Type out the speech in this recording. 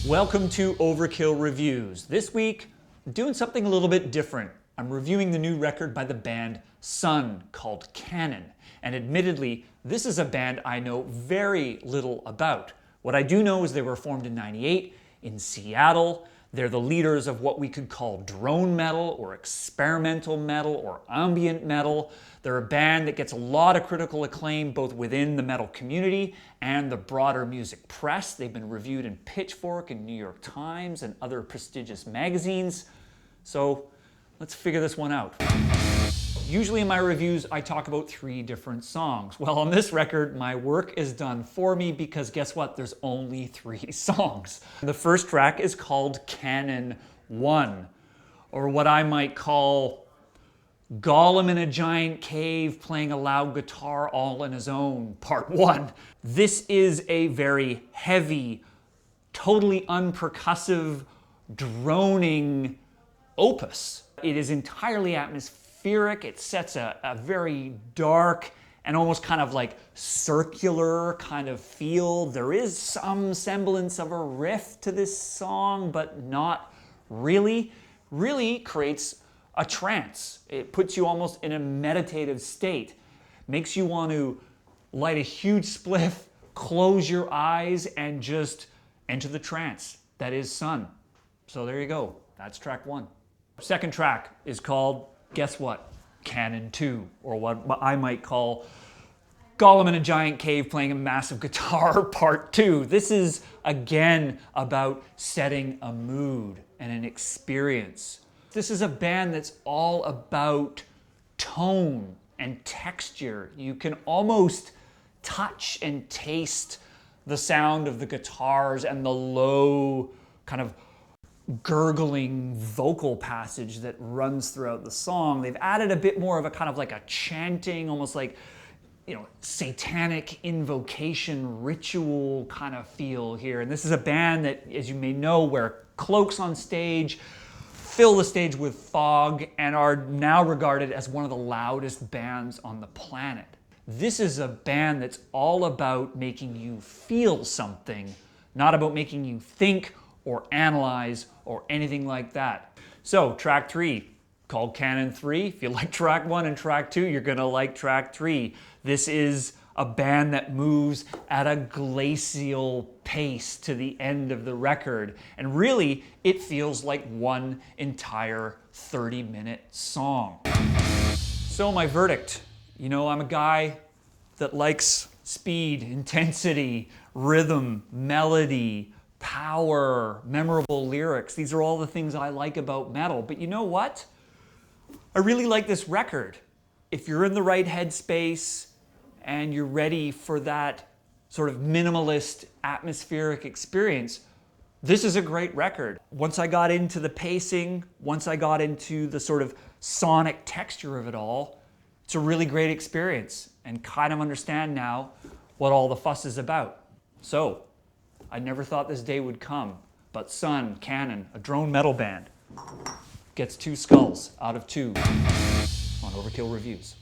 Welcome to Overkill Reviews. This week, I'm doing something a little bit different. I'm reviewing the new record by the band Sunn called Kannon. And admittedly, this is a band I know very little about. What I do know is they were formed in '98 in Seattle. They're the leaders of what we could call drone metal or experimental metal or ambient metal. They're a band that gets a lot of critical acclaim both within the metal community and the broader music press. They've been reviewed in Pitchfork and New York Times and other prestigious magazines. So let's figure this one out. Usually in my reviews, I talk about 3 different songs. Well, on this record, my work is done for me because guess what? There's only 3 songs. The first track is called Kannon 1, or what I might call Gollum in a giant cave playing a loud guitar all on his own, part 1. This is a very heavy, totally unpercussive, droning opus. It is entirely atmospheric. It sets a very dark and almost kind of like circular kind of feel. There is some semblance of a riff to this song, but not really. Really creates a trance. It puts you almost in a meditative state. Makes you want to light a huge spliff, close your eyes, and just enter the trance. That is Sunn. So there you go. That's track 1. Second track is called, guess what? Kannon 2, or what I might call Gollum in a giant cave playing a massive guitar, part 2. This is, again, about setting a mood and an experience. This is a band that's all about tone and texture. You can almost touch and taste the sound of the guitars and the low kind of gurgling vocal passage that runs throughout the song. They've added a bit more of a kind of like a chanting, almost like, satanic invocation ritual kind of feel here. And this is a band that, as you may know, wear cloaks on stage, fill the stage with fog, and are now regarded as one of the loudest bands on the planet. This is a band that's all about making you feel something, not about making you think or analyze or anything like that. So track 3, called Kannon 3. If you like track 1 and track 2, you're gonna like track 3. This is a band that moves at a glacial pace to the end of the record. And really, it feels like one entire 30-minute song. So my verdict, I'm a guy that likes speed, intensity, rhythm, melody, power, memorable lyrics. These are all the things I like about metal. But you know what? I really like this record. If you're in the right headspace and you're ready for that sort of minimalist, atmospheric experience, this is a great record. Once I got into the pacing, once I got into the sort of sonic texture of it all, it's a really great experience and kind of understand now what all the fuss is about. So, I never thought this day would come, but Sunn, Kannon, a drone metal band, gets 2 skulls out of 2 on Overkill Reviews.